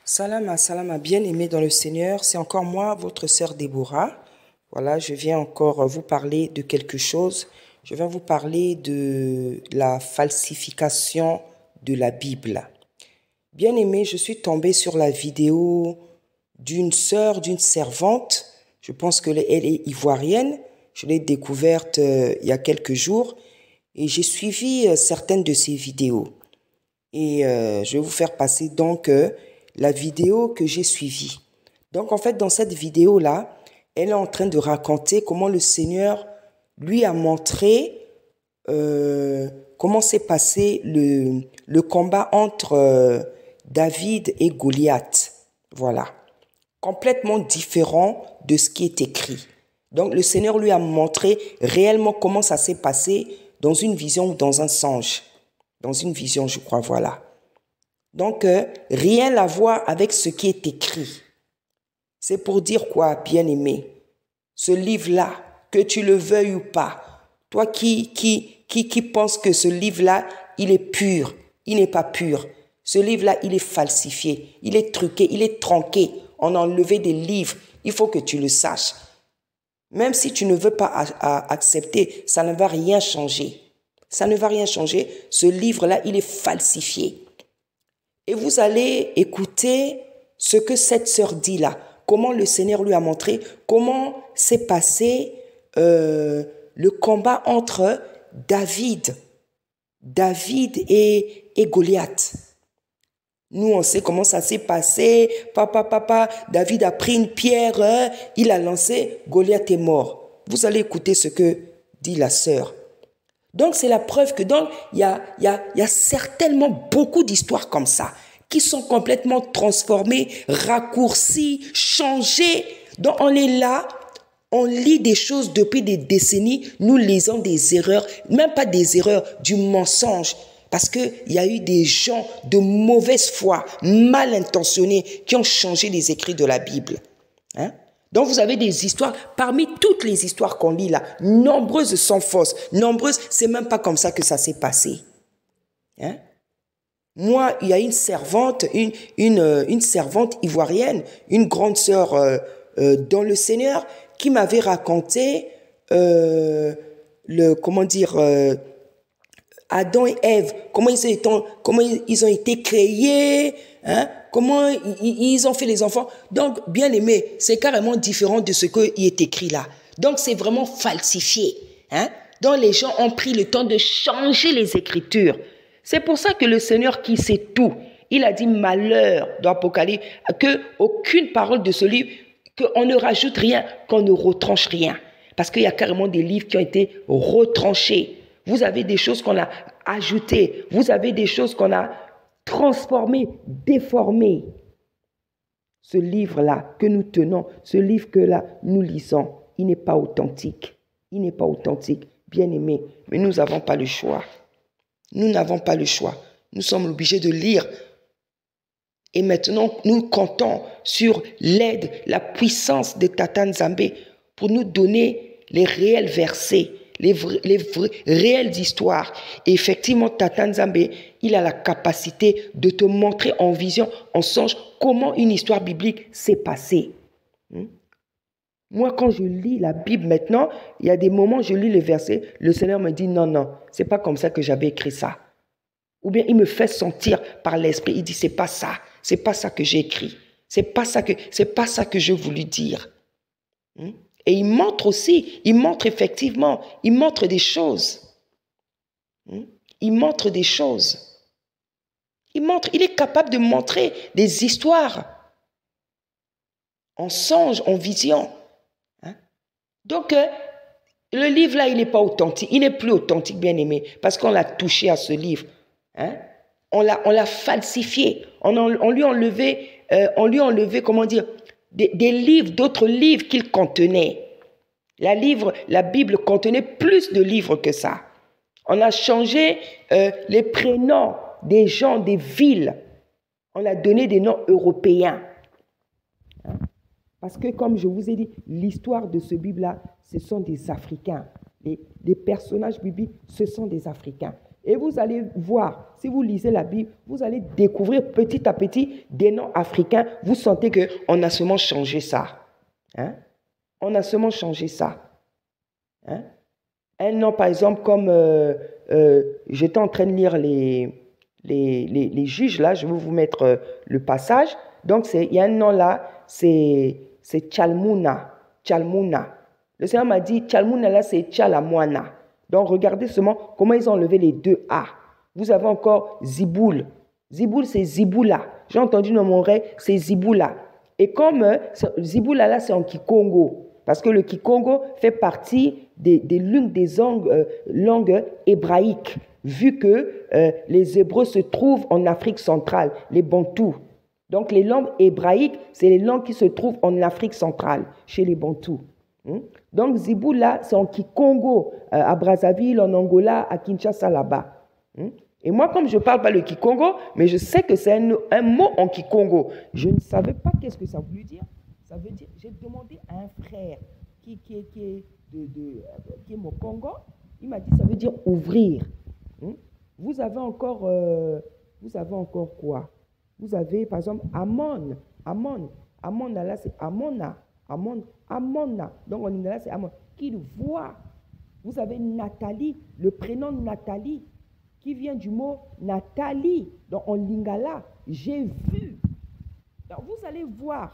Salama, bien-aimés dans le Seigneur, c'est encore moi, votre sœur Déborah. Voilà, je viens encore vous parler de quelque chose. Je viens vous parler de la falsification de la Bible. Bien-aimés, je suis tombée sur la vidéo d'une sœur, d'une servante. Je pense qu'elle est ivoirienne. Je l'ai découverte il y a quelques jours et j'ai suivi certaines de ses vidéos. Et je vais vous faire passer donc la vidéo que j'ai suivie. Donc en fait, dans cette vidéo-là, elle est en train de raconter comment le Seigneur lui a montré comment s'est passé le combat entre David et Goliath. Voilà. Complètement différent de ce qui est écrit. Donc le Seigneur lui a montré réellement comment ça s'est passé dans une vision ou dans un songe. Dans une vision, je crois, voilà. Donc, rien à voir avec ce qui est écrit. C'est pour dire quoi, bien-aimé? Ce livre-là, que tu le veuilles ou pas, toi qui penses que ce livre-là, il est pur, il n'est pas pur. Ce livre-là, il est falsifié, il est truqué, il est tronqué. On a enlevé des livres, il faut que tu le saches. Même si tu ne veux pas accepter, ça ne va rien changer. Ça ne va rien changer. Ce livre-là, il est falsifié. Et vous allez écouter ce que cette sœur dit là. Comment le Seigneur lui a montré, comment s'est passé le combat entre David et Goliath. Nous, on sait comment ça s'est passé. David a pris une pierre, il a lancé, Goliath est mort. Vous allez écouter ce que dit la sœur. Donc, c'est la preuve que il y a certainement beaucoup d'histoires comme ça qui sont complètement transformées, raccourcies, changées. Donc, on est là, on lit des choses depuis des décennies, nous lisons des erreurs, même pas des erreurs, du mensonge. Parce qu'il y a eu des gens de mauvaise foi, mal intentionnés, qui ont changé les écrits de la Bible. Hein? Donc vous avez des histoires, parmi toutes les histoires qu'on lit là, nombreuses sont fausses, nombreuses, c'est même pas comme ça que ça s'est passé. Hein? Moi, il y a une servante, une servante ivoirienne, une grande sœur dans le Seigneur, qui m'avait raconté Adam et Ève, comment ils ont été créés, hein? Comment ils ont fait les enfants. Donc, bien aimé, c'est carrément différent de ce qui est écrit là. Donc, c'est vraiment falsifié. Hein? Donc, les gens ont pris le temps de changer les Écritures. C'est pour ça que le Seigneur qui sait tout, il a dit malheur dans l'Apocalypse, qu'aucune parole de ce livre, qu'on ne rajoute rien, qu'on ne retranche rien. Parce qu'il y a carrément des livres qui ont été retranchés. Vous avez des choses qu'on a ajoutées. Vous avez des choses qu'on a transformées, déformées. Ce livre-là que nous tenons, ce livre que là nous lisons, il n'est pas authentique. Il n'est pas authentique, bien aimé. Mais nous n'avons pas le choix. Nous n'avons pas le choix. Nous sommes obligés de lire. Et maintenant, nous comptons sur l'aide, la puissance de Tata Nzambe pour nous donner les réels versets, les réelles histoires. Et effectivement, Tata Nzambe, il a la capacité de te montrer en vision, en songe, comment une histoire biblique s'est passée. Moi, quand je lis la Bible maintenant, il y a des moments où je lis les versets, le Seigneur me dit non, c'est pas comme ça que j'avais écrit ça. Ou bien il me fait sentir par l'esprit, il dit c'est pas ça que j'ai écrit, c'est pas ça que je voulais dire. Et il montre aussi, il montre des choses. Il montre des choses. Il est capable de montrer des histoires en songe, en vision. Donc, le livre là, il n'est pas authentique, il n'est plus authentique, bien aimé, parce qu'on l'a touché à ce livre. On l'a falsifié, on lui a enlevé, comment dire, des livres, d'autres livres qu'il contenait. La Bible contenait plus de livres que ça. On a changé les prénoms des gens, des villes. On a donné des noms européens. Parce que, comme je vous ai dit, l'histoire de ce Bible-là, ce sont des Africains. Les personnages bibliques, ce sont des Africains. Et vous allez voir, si vous lisez la Bible, vous allez découvrir petit à petit des noms africains. Vous sentez qu'on a seulement changé ça. Hein? On a seulement changé ça. Hein? Un nom, par exemple, comme j'étais en train de lire les juges, là, je vais vous mettre le passage. Donc, il y a un nom là, c'est Tchalmouna. Tchalmouna. Le Seigneur m'a dit, Tchalmouna là, c'est Tchalamouana. Donc, regardez seulement comment ils ont enlevé les deux A. Vous avez encore Ziboul. Ziboul, c'est Ziboula. J'ai entendu dans mon oreille, c'est Ziboula. Et comme Ziboula là, c'est en Kikongo. Parce que le Kikongo fait partie l'une des langues hébraïques, vu que les Hébreux se trouvent en Afrique centrale, les Bantous. Donc, les langues hébraïques, c'est les langues qui se trouvent en Afrique centrale, chez les Bantous. Donc, Ziboula, c'est en Kikongo, à Brazzaville, en Angola, à Kinshasa, là-bas. Et moi, comme je ne parle pas le Kikongo, mais je sais que c'est un mot en Kikongo. Je ne savais pas qu'est-ce que ça voulait dire. Ça veut dire, j'ai demandé à un frère qui est mon Congo, il m'a dit, ça veut dire ouvrir. Vous avez encore quoi? Vous avez, par exemple, Amon. Amon, là, c'est Amona. Amona. Donc, en lingala, c'est Amon. Qu'il voit. Vous avez Nathalie, le prénom Nathalie, qui vient du mot Nathalie. Donc, en lingala, j'ai vu. Donc, vous allez voir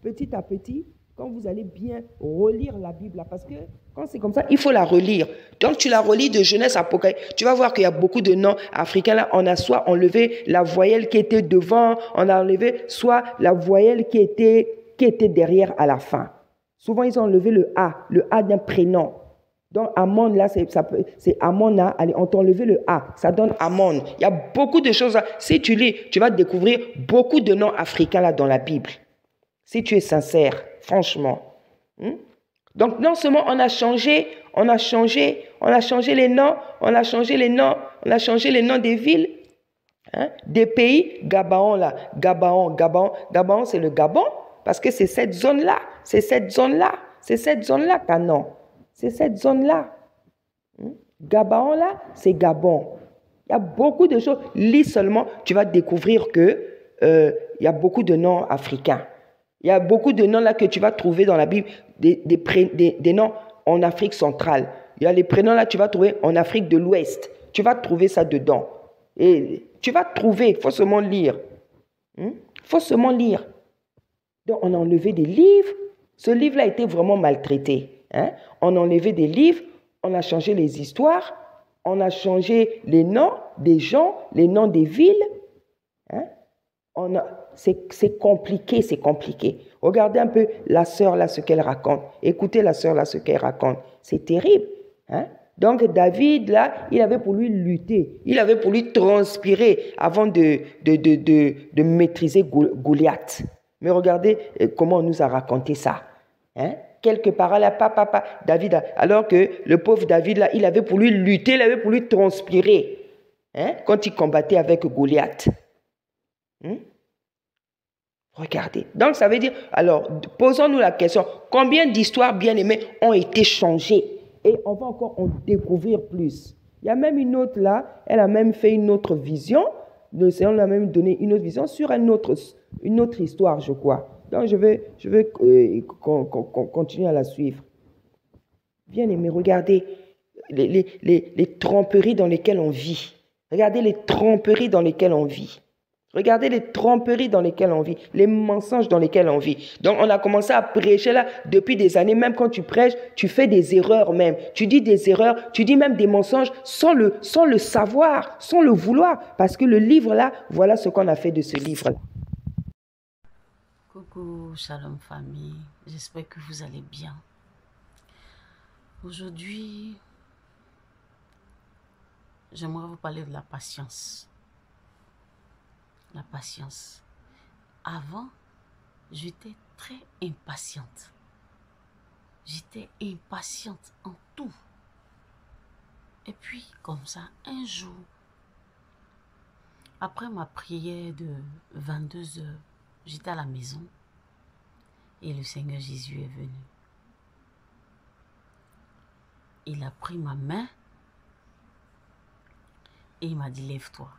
petit à petit, quand vous allez bien relire la Bible, là, parce que quand c'est comme ça, il faut la relire. Donc, tu la relis de Genèse à Apocalypse. Tu vas voir qu'il y a beaucoup de noms africains. Là, on a soit enlevé la voyelle qui était devant, on a enlevé soit la voyelle qui était derrière à la fin. Souvent, ils ont enlevé le A d'un prénom. Donc, Amon, là, c'est Amona. Allez, on t'a enlevé le A. Ça donne Amon. Il y a beaucoup de choses là. Si tu lis, tu vas découvrir beaucoup de noms africains là dans la Bible. Si tu es sincère, franchement. Donc, non seulement on a changé les noms, on a changé les noms des villes, des pays. Gabaon, là, Gabaon, c'est le Gabon, parce que c'est cette zone-là, Canon. C'est cette zone-là. Gabaon, là, c'est Gabon. Il y a beaucoup de choses. Lis seulement, tu vas découvrir que il y a beaucoup de noms africains. Il y a beaucoup de noms là que tu vas trouver dans la Bible, des noms en Afrique centrale. Il y a les prénoms là que tu vas trouver en Afrique de l'Ouest. Tu vas trouver ça dedans. Et tu vas trouver, il faut seulement lire. Faut seulement lire. Donc, on a enlevé des livres. Ce livre-là a été vraiment maltraité. On a enlevé des livres, on a changé les histoires, on a changé les noms des gens, les noms des villes. C'est compliqué. Regardez un peu la sœur là, ce qu'elle raconte. Écoutez la sœur là, ce qu'elle raconte. C'est terrible. Donc David là, il avait pour lui lutter. Il avait pour lui transpirer avant de maîtriser Goliath. Mais regardez comment on nous a raconté ça. Quelque part là, papa, David, alors que le pauvre David là, il avait pour lui lutter, il avait pour lui transpirer. Quand il combattait avec Goliath. Regardez. Donc, ça veut dire, alors, posons-nous la question, combien d'histoires bien-aimées ont été changées? Et on va encore en découvrir plus. Il y a même une autre là, elle a même fait une autre vision. Le Seigneur lui a même donné une autre vision sur une autre histoire, je crois. Donc, je vais continuer à la suivre. Bien-aimés, regardez les tromperies dans lesquelles on vit. Regardez les tromperies dans lesquelles on vit. Regardez les tromperies dans lesquelles on vit, les mensonges dans lesquels on vit. Donc, on a commencé à prêcher là depuis des années. Même quand tu prêches, tu fais des erreurs même. Tu dis des erreurs, tu dis même des mensonges sans le savoir, sans le vouloir. Parce que le livre là, voilà ce qu'on a fait de ce livre-là. Coucou, shalom famille. J'espère que vous allez bien. Aujourd'hui, j'aimerais vous parler de la patience. La patience. Avant, j'étais très impatiente. J'étais impatiente en tout. Et puis, comme ça, un jour, après ma prière de 22 heures, j'étais à la maison et le Seigneur Jésus est venu. Il a pris ma main Et il m'a dit, lève-toi.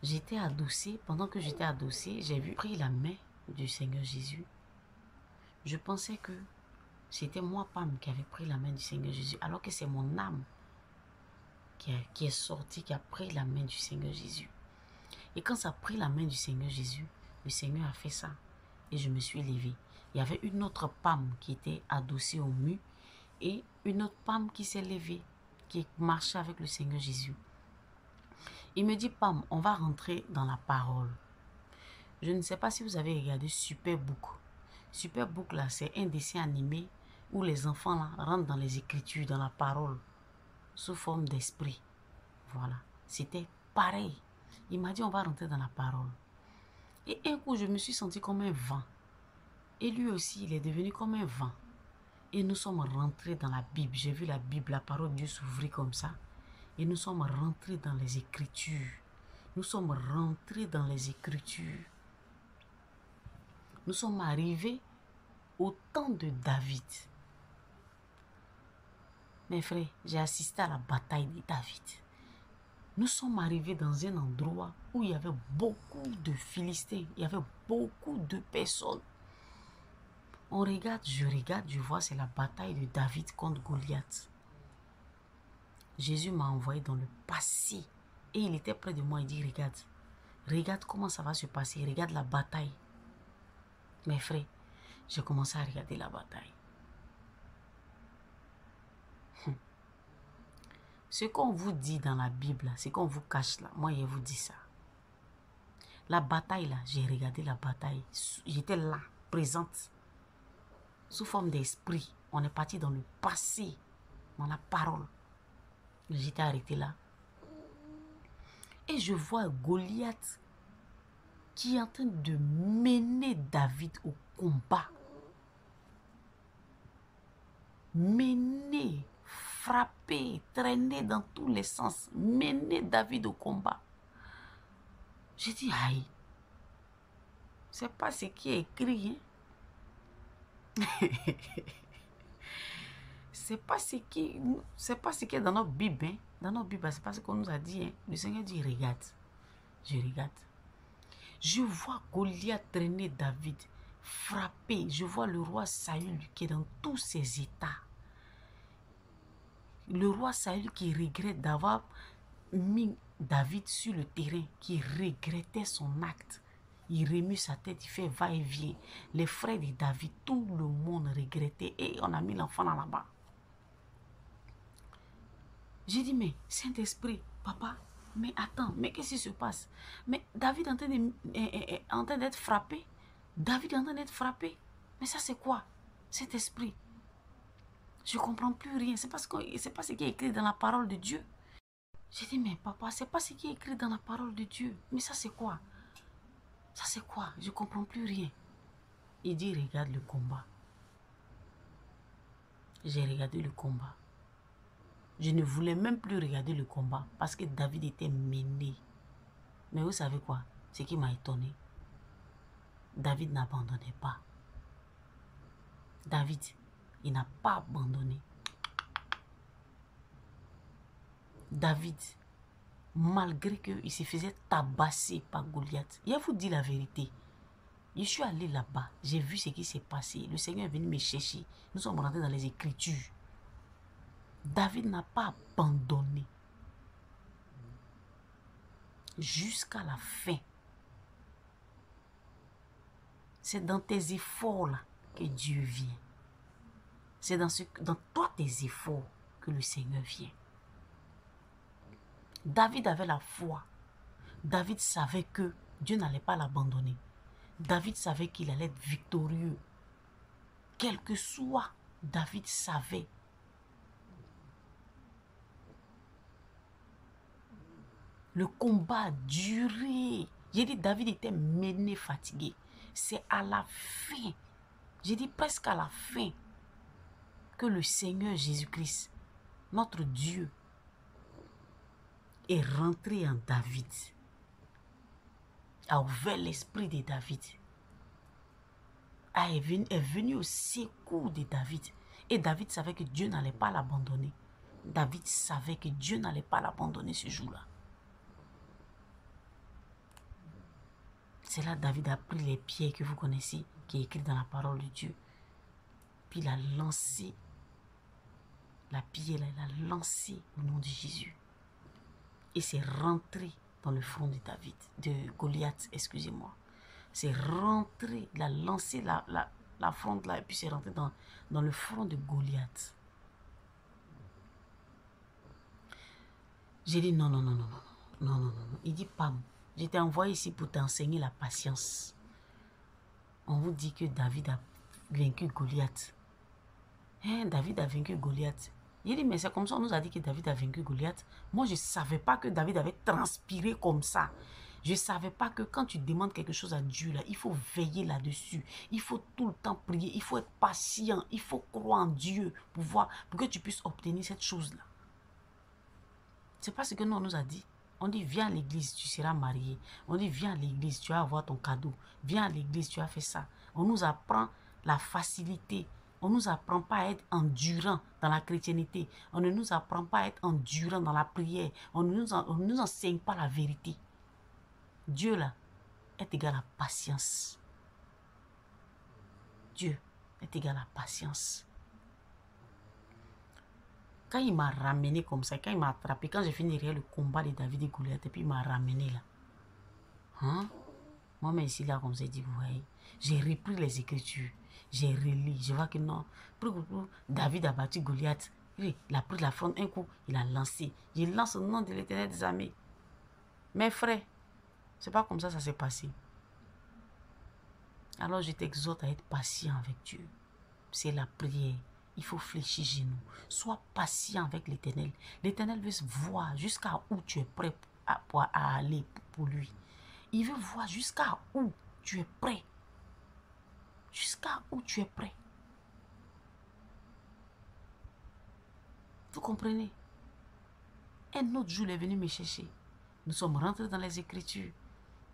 J'étais adossée. Pendant que j'étais adossée, j'ai pris la main du Seigneur Jésus. Je pensais que c'était moi, Pam, qui avait pris la main du Seigneur Jésus, alors que c'est mon âme qui est sortie, qui a pris la main du Seigneur Jésus. Et quand ça a pris la main du Seigneur Jésus, le Seigneur a fait ça. Et je me suis levée. Il y avait une autre Pam qui était adossée au mur et une autre Pam qui s'est levée, qui marchait avec le Seigneur Jésus. Il me dit, Pam, on va rentrer dans la parole. Je ne sais pas si vous avez regardé Superbook. Superbook, là, c'est un dessin animé où les enfants là, rentrent dans les écritures, dans la parole, sous forme d'esprit. Voilà. C'était pareil. Il m'a dit, on va rentrer dans la parole. Et un coup, je me suis senti comme un vent. Et lui aussi, il est devenu comme un vent. Et nous sommes rentrés dans la Bible. J'ai vu la Bible, la parole de Dieu s'ouvrir comme ça. Et nous sommes rentrés dans les Écritures. Nous sommes rentrés dans les Écritures. Nous sommes arrivés au temps de David. Mes frères, j'ai assisté à la bataille de David. Nous sommes arrivés dans un endroit où il y avait beaucoup de Philistins. Il y avait beaucoup de personnes. On regarde, je vois, c'est la bataille de David contre Goliath. Jésus m'a envoyé dans le passé. Et il était près de moi, il dit, regarde comment ça va se passer, regarde la bataille. Mes frères, j'ai commencé à regarder la bataille. Ce qu'on vous dit dans la Bible, ce qu'on vous cache là, moi je vous dis ça. La bataille là, j'ai regardé la bataille. J'étais là, présente. Sous forme d'esprit. On est parti dans le passé, dans la parole. J'étais arrêté là. Et je vois Goliath qui est en train de mener David au combat. Mener, frapper, traîner dans tous les sens. Mener David au combat. J'ai dit, aïe. C'est pas ce qui est écrit. Hein? C'est pas ce qui est dans notre Bible. Hein? Dans notre Bible, c'est pas ce qu'on nous a dit. Hein? Le Seigneur dit, regarde. Je regarde. Je vois Goliath traîner David, frapper. Je vois le roi Saül qui est dans tous ses états. Le roi Saül qui regrette d'avoir mis David sur le terrain, qui regrettait son acte. Il remue sa tête, il fait va-et-vient. Les frères de David, tout le monde regrettait. Et on a mis l'enfant là-bas. J'ai dit, mais Saint-Esprit, papa, mais attends, mais qu'est-ce qui se passe? Mais David est en train d'être frappé. David est en train d'être frappé. Mais ça, c'est quoi? Saint-Esprit. Je ne comprends plus rien. C'est pas ce qui est écrit dans la parole de Dieu. J'ai dit, mais papa, c'est pas ce qui est écrit dans la parole de Dieu. Mais ça, c'est quoi? Ça, c'est quoi? Je ne comprends plus rien. Il dit, regarde le combat. J'ai regardé le combat. Je ne voulais même plus regarder le combat parce que David était mené. Mais vous savez quoi? Ce qui m'a étonné. David n'abandonnait pas. David, il n'a pas abandonné. David, malgré qu'il se faisait tabasser par Goliath, il vous dit la vérité. Je suis allé là-bas, j'ai vu ce qui s'est passé. Le Seigneur est venu me chercher. Nous sommes rentrés dans les Écritures. David n'a pas abandonné jusqu'à la fin. C'est dans tes efforts là que Dieu vient. C'est dans toi tes efforts que le Seigneur vient. David avait la foi. David savait que Dieu n'allait pas l'abandonner. David savait qu'il allait être victorieux. Quel que soit, David savait. Le combat a duré. J'ai dit, David était mené, fatigué. C'est à la fin, j'ai dit presque à la fin, que le Seigneur Jésus-Christ, notre Dieu, est rentré en David. A ouvert l'esprit de David. Est venu au secours de David. Et David savait que Dieu n'allait pas l'abandonner. David savait que Dieu n'allait pas l'abandonner ce jour-là. C'est là que David a pris les pierres que vous connaissez, qui est écrit dans la parole de Dieu. Puis il a lancé la pierre, il a lancé au nom de Jésus. Et c'est rentré dans le front de David, de Goliath, excusez-moi. C'est rentré, il a lancé la fronde là, et puis c'est rentré dans le front de Goliath. J'ai dit non, non, non, non, non, non, non, non, non. Il dit Pam, je t'ai envoyé ici pour t'enseigner la patience. On vous dit que David a vaincu Goliath. Hein, David a vaincu Goliath. Il dit, mais c'est comme ça, on nous a dit que David a vaincu Goliath. Moi, je ne savais pas que David avait transpiré comme ça. Je ne savais pas que quand tu demandes quelque chose à Dieu, là, il faut veiller là-dessus. Il faut tout le temps prier. Il faut être patient. Il faut croire en Dieu pour que tu puisses obtenir cette chose-là. C'est pas ce que nous, on nous a dit. On dit, viens à l'église, tu seras marié. On dit, viens à l'église, tu vas avoir ton cadeau. Viens à l'église, tu as fait ça. On nous apprend la facilité. On ne nous apprend pas à être endurant dans la chrétienté. On ne nous apprend pas à être endurant dans la prière. On ne nous enseigne pas la vérité. Dieu, là, est égal à patience. Dieu est égal à patience. Quand il m'a ramené comme ça, quand il m'a attrapé, quand j'ai fini derrière le combat de David et Goliath, et puis il m'a ramené là. Hein? Moi, mais ici, là, comme ça, dit, vous voyez, j'ai repris les Écritures. J'ai relu, je vois que non. David a battu Goliath. Il a pris la fronde, un coup, il a lancé. Il lance au nom de l'Éternel des armées. Mes frères, c'est pas comme ça s'est passé. Alors je t'exhorte à être patient avec Dieu. C'est la prière. Il faut fléchir genoux. Sois patient avec l'Éternel. L'Éternel veut voir jusqu'à où tu es prêt à aller pour lui. Il veut voir jusqu'à où tu es prêt. Jusqu'à où tu es prêt. Vous comprenez? Un autre jour, il est venu me chercher. Nous sommes rentrés dans les Écritures.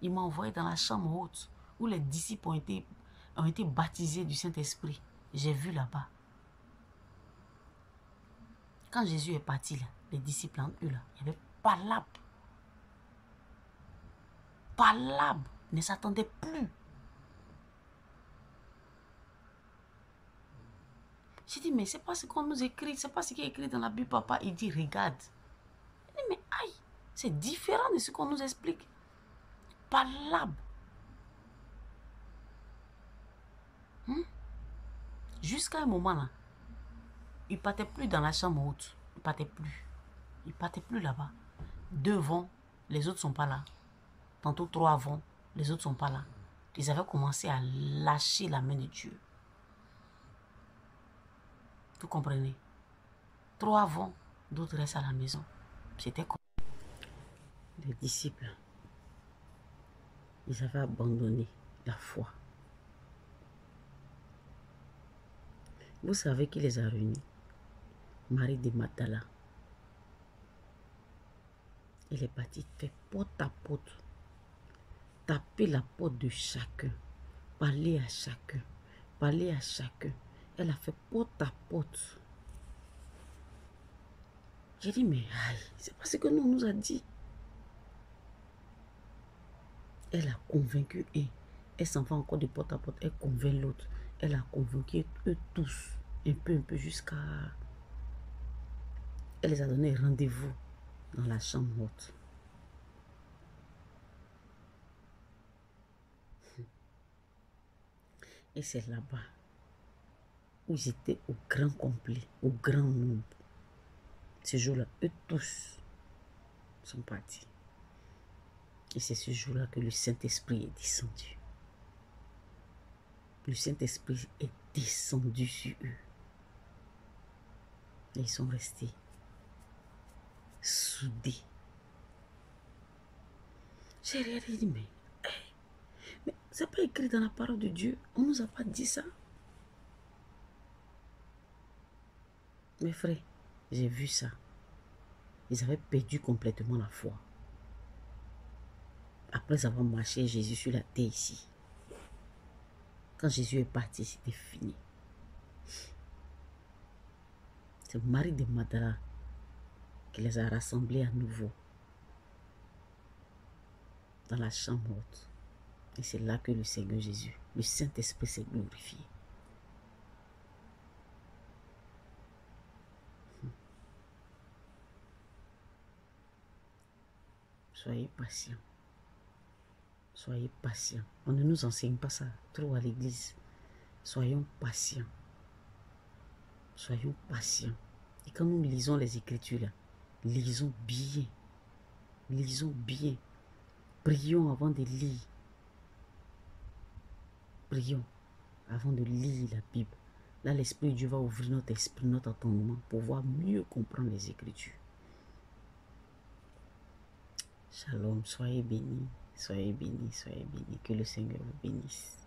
Il m'a envoyé dans la chambre haute où les disciples ont été baptisés du Saint-Esprit. J'ai vu là-bas. Quand Jésus est parti, là, les disciples ont eu là, il y avait Palabre. Palabre ne s'attendait plus. J'ai dit, mais c'est pas ce qu'on nous écrit, c'est pas ce qui est écrit dans la Bible, papa. Il dit, regarde. Il dit, mais aïe, c'est différent de ce qu'on nous explique. Palabre. Jusqu'à un moment là, il ne partait plus dans la chambre haute. Il ne partait plus. Il ne partait plus là-bas. 2 vont, les autres ne sont pas là. Tantôt 3 vont, les autres ne sont pas là. Ils avaient commencé à lâcher la main de Dieu. Vous comprenez? 3 vont, d'autres restent à la maison. C'était comme les disciples. Ils avaient abandonné la foi. Vous savez qui les a réunis? Marie de Magdala. Elle est partie faire porte à porte. Taper la porte de chacun. Parler à chacun. Parler à chacun. Elle a fait porte à porte. J'ai dit, mais aïe, c'est pas ce que nous nous a dit. Elle a convaincu un. Elle s'en va encore de porte à porte. Elle convainc l'autre. Elle a convaincu eux tous. Un peu jusqu'à... Elle les a donné rendez-vous dans la chambre haute. Et c'est là-bas où j'étais au grand complet, au grand nombre. Ce jour-là, eux tous sont partis. Et c'est ce jour-là que le Saint-Esprit est descendu. Le Saint-Esprit est descendu sur eux. Et ils sont restés soudés. J'ai regardé et dit, mais c'est pas écrit dans la parole de Dieu. On ne nous a pas dit ça. Mes frères, j'ai vu ça. Ils avaient perdu complètement la foi. Après avoir marché Jésus sur la terre ici. Quand Jésus est parti, c'était fini. C'est Marie de Magdala qui les a rassemblés à nouveau dans la chambre haute. Et c'est là que le Seigneur Jésus, le Saint-Esprit s'est glorifié. Soyez patients. Soyez patients. On ne nous enseigne pas ça trop à l'église. Soyons patients. Soyons patients. Et quand nous lisons les Écritures, là, lisons bien. Lisons bien. Prions avant de lire. Prions avant de lire la Bible. Là, l'Esprit de Dieu va ouvrir notre esprit, notre entendement pour pouvoir mieux comprendre les Écritures. Shalom, soyez bénis, soyez bénis, soyez bénis. Que le Seigneur vous bénisse.